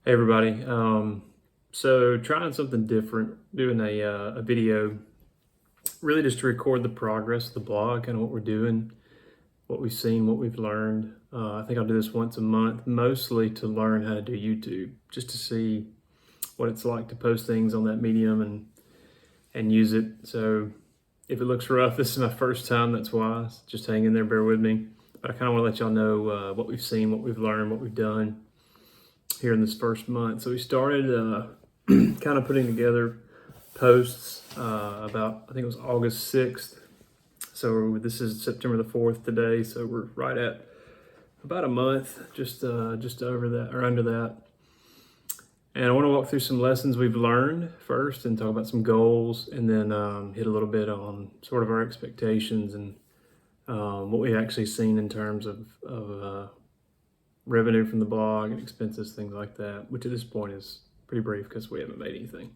Hey everybody. So trying something different, doing a video, really just to record the progress of the blog, kind of what we're doing, what we've seen, what we've learned. I think I'll do this once a month, mostly to learn how to do YouTube, just to see what it's like to post things on that medium and use it. So if it looks rough, this is my first time. That's why. Just hang in there, bear with me. But I kind of want to let y'all know what we've seen, what we've learned, what we've done here in this first month. So we started kind of putting together posts about, I think it was August 6th. So this is September the 4th today. So we're right at about a month, just over that or under that. And I want to walk through some lessons we've learned first and talk about some goals, and then hit a little bit on sort of our expectations and what we've actually seen in terms of revenue from the blog and expenses, things like that, which at this point is pretty brief because we haven't made anything.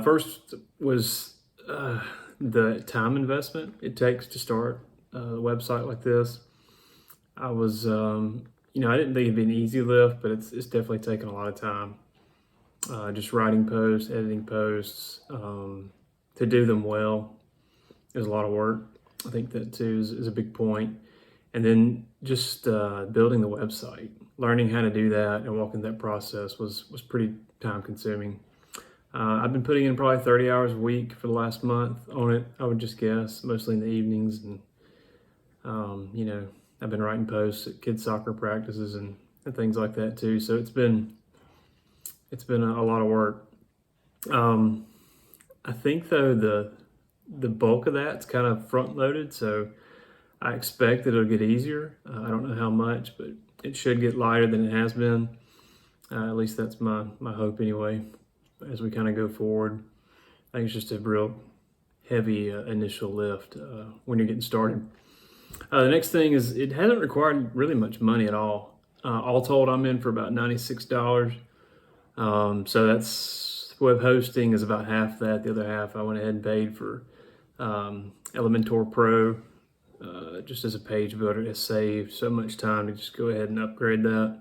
First was the time investment it takes to start a website like this. I was, I didn't think it'd be an easy lift, but it's definitely taken a lot of time. Just writing posts, editing posts, to do them well is a lot of work. I think that too is a big point. And then just building the website, learning how to do that and walking that process was pretty time consuming. I've been putting in probably 30 hours a week for the last month on it, I would just guess, mostly in the evenings. And, I've been writing posts at kids' soccer practices and things like that too. So it's been a lot of work. I think though the bulk of that's kind of front loaded. So I expect that it'll get easier. I don't know how much, but it should get lighter than it has been. At least that's my hope anyway, as we kind of go forward. I think it's just a real heavy initial lift when you're getting started. The next thing is it hasn't required really much money at all. All told, I'm in for about $96. So that's web hosting is about half that. The other half I went ahead and paid for Elementor Pro. Just as a page builder, it saved so much time to just go ahead and upgrade that.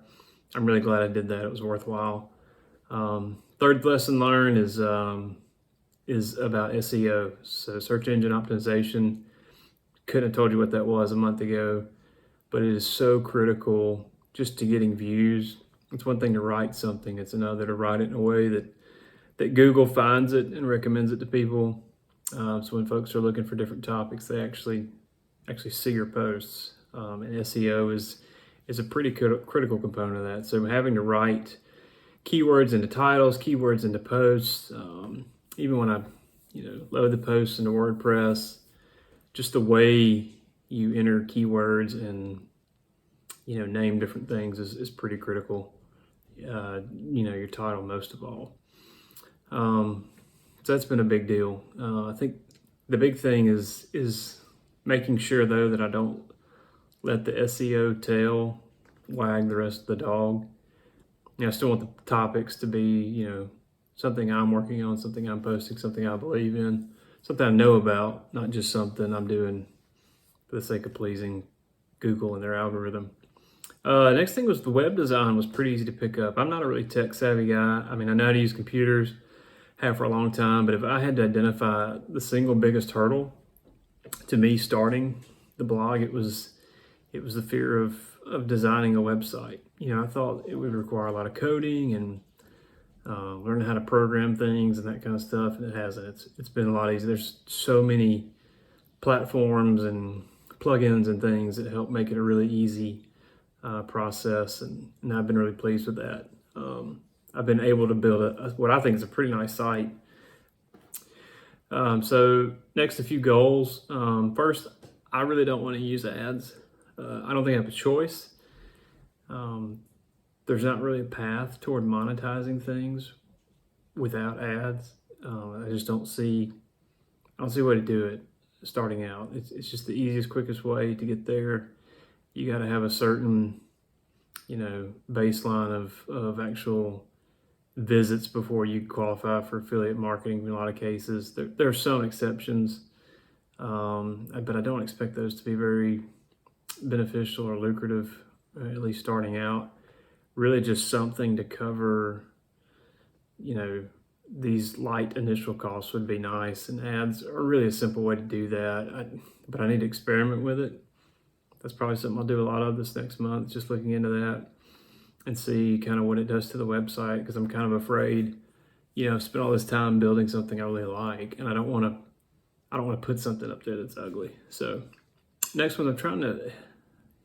I'm really glad I did that. It was worthwhile. Third lesson learned is about SEO, so search engine optimization. Couldn't have told you what that was a month ago, but it is so critical just to getting views. It's one thing to write something; it's another to write it in a way that Google finds it and recommends it to people. So when folks are looking for different topics, they actually see your posts. And SEO is a pretty critical component of that. So having to write keywords into titles, keywords into posts, even when I load the posts into WordPress, just the way you enter keywords and name different things is pretty critical. Your title most of all. So that's been a big deal. I think the big thing is making sure though that I don't let the SEO tail wag the rest of the dog. I still want the topics to be, something I'm working on, something I'm posting, something I believe in, something I know about, not just something I'm doing for the sake of pleasing Google and their algorithm. Next thing was the web design was pretty easy to pick up. I'm not a really tech savvy guy. I mean, I know how to use computers, have for a long time, but if I had to identify the single biggest hurdle to me starting the blog, it was the fear of designing a website. I thought it would require a lot of coding and learning how to program things and that kind of stuff, and it hasn't. It's been a lot easier. There's so many platforms and plugins and things that help make it a really easy process, and I've been really pleased with that. I've been able to build what I think is a pretty nice site. So next, a few goals. First, I really don't want to use ads. I don't think I have a choice. There's not really a path toward monetizing things without ads. I just don't see a way to do it starting out. It's just the easiest, quickest way to get there. You got to have a certain, baseline of actual visits before you qualify for affiliate marketing in a lot of cases. There are some exceptions, but I don't expect those to be very beneficial or lucrative, at least starting out. really just something to cover, these light initial costs would be nice, and ads are really a simple way to do that. But I need to experiment with it. That's probably something I'll do a lot of this next month, just looking into that and see kind of what it does to the website, because I'm kind of afraid, I've spent all this time building something I really like, and I don't want to put something up there that's ugly. So next one, I'm trying to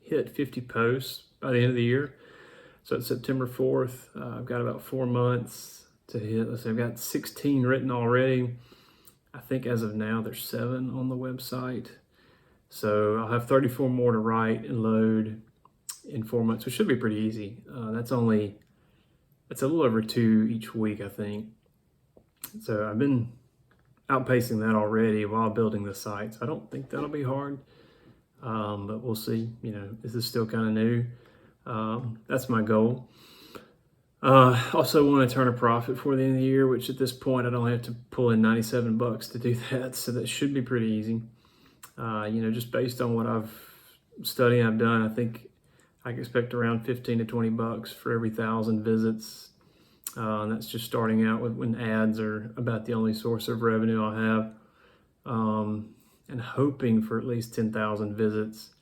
hit 50 posts by the end of the year. So it's September 4th. I've got about 4 months to hit. Let's say I've got 16 written already. I think as of now, there's 7 on the website. So I'll have 34 more to write and load in 4 months, which should be pretty easy. It's a little over 2 each week, I think. So I've been outpacing that already while building the site. So I don't think that'll be hard, but we'll see. This is still kind of new. That's my goal. Also want to turn a profit for the end of the year, which at this point I don't have to pull in $97 to do that. So that should be pretty easy. Just based on what I've studied, I've done, I think I can expect around 15 to $20 for every 1,000 visits. And that's just starting out with when ads are about the only source of revenue I'll have. And hoping for at least 10,000 visits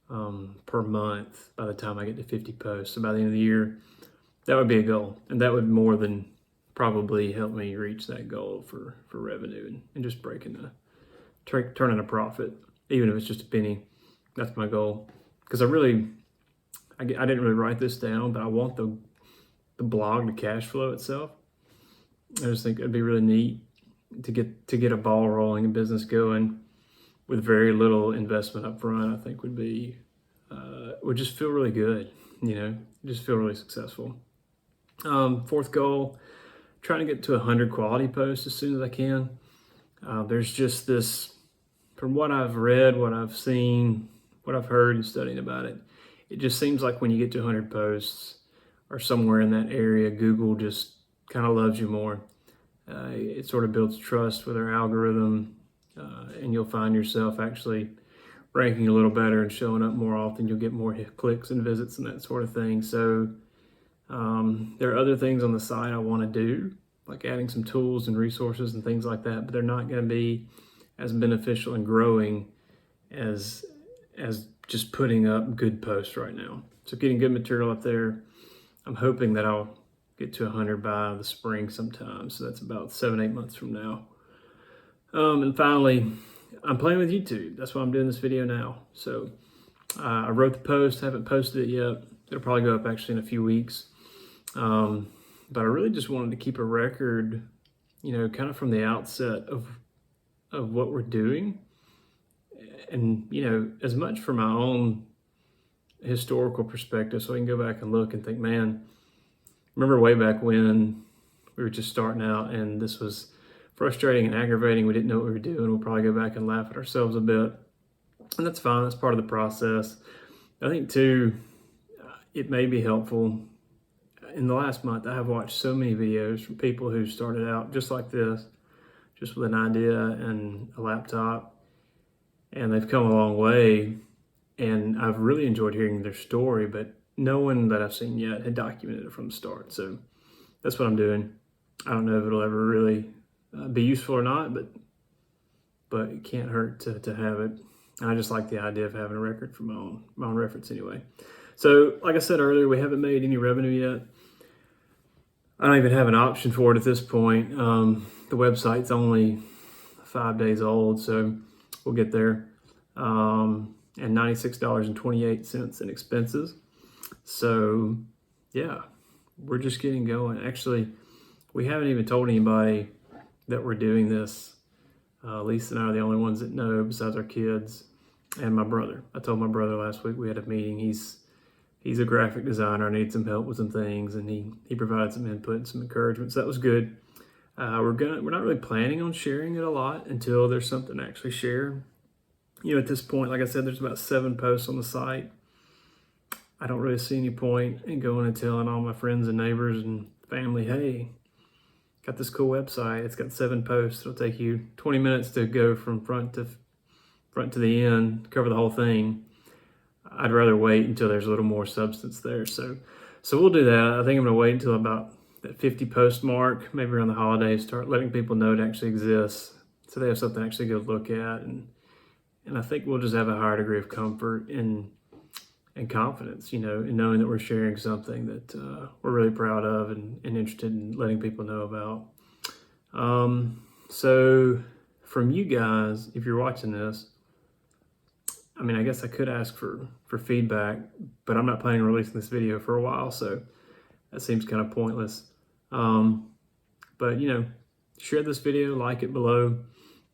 per month by the time I get to 50 posts. So by the end of the year, that would be a goal. And that would more than probably help me reach that goal for revenue and just turning a profit, even if it's just a penny. That's my goal. Because I didn't really write this down, but I want the blog to cash flow itself. I just think it'd be really neat to get a ball rolling and business going with very little investment up front. I think would just feel really good, just feel really successful. Fourth goal, trying to get to 100 quality posts as soon as I can. There's just this, from what I've read, what I've seen, what I've heard and studying about it, it just seems like when you get to 100 posts or somewhere in that area, Google just kind of loves you more. It sort of builds trust with their algorithm, and you'll find yourself actually ranking a little better and showing up more often. You'll get more clicks and visits and that sort of thing. So there are other things on the site I want to do, like adding some tools and resources and things like that, but they're not going to be as beneficial in growing as just putting up good posts right now. So getting good material up there, I'm hoping that I'll get to 100 by the spring sometime. So that's about 7-8 months from now. And finally, I'm playing with YouTube. That's why I'm doing this video now. So I wrote the post, haven't posted it yet. It'll probably go up actually in a few weeks. But I really just wanted to keep a record, kind of from the outset of what we're doing. And, as much from my own historical perspective, so I can go back and look and think, man, remember way back when we were just starting out and this was frustrating and aggravating. We didn't know what we were doing. We'll probably go back and laugh at ourselves a bit. And that's fine. That's part of the process. I think, too, it may be helpful. In the last month, I have watched so many videos from people who started out just like this, just with an idea and a laptop, and they've come a long way. And I've really enjoyed hearing their story, but no one that I've seen yet had documented it from the start. So that's what I'm doing. I don't know if it'll ever really be useful or not, but it can't hurt to have it. And I just like the idea of having a record for my own reference anyway. So like I said earlier, we haven't made any revenue yet. I don't even have an option for it at this point. The website's only 5 days old, so we'll get there. And $96.28 in expenses. So yeah, we're just getting going. Actually, we haven't even told anybody that we're doing this. Lisa and I are the only ones that know, besides our kids and my brother. I told my brother last week, we had a meeting. He's a graphic designer. I need some help with some things, and he provided some input and some encouragement. So that was good. We're not really planning on sharing it a lot until there's something to actually share. At this point, like I said, there's about 7 posts on the site. I don't really see any point in going and telling all my friends and neighbors and family, hey, got this cool website. It's got 7 posts. It'll take you 20 minutes to go from front to the end, cover the whole thing. I'd rather wait until there's a little more substance there. So So we'll do that. I think I'm going to wait until about that 50 post mark, maybe around the holidays, start letting people know it actually exists, so they have something to actually go look at. And I think we'll just have a higher degree of comfort and confidence, in knowing that we're sharing something that we're really proud of and interested in letting people know about. So from you guys, if you're watching this, I mean, I guess I could ask for feedback, but I'm not planning on releasing this video for a while, so that seems kind of pointless. But share this video, like it below,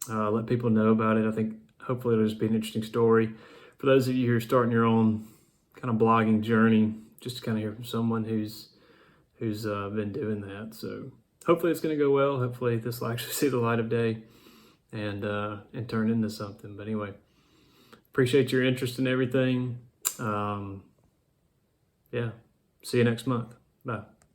let people know about it. I think hopefully it'll just be an interesting story for those of you who are starting your own kind of blogging journey, just to kind of hear from someone who's been doing that. So hopefully it's going to go well. Hopefully this will actually see the light of day and turn into something. But anyway, appreciate your interest in everything. Yeah, see you next month. Bye.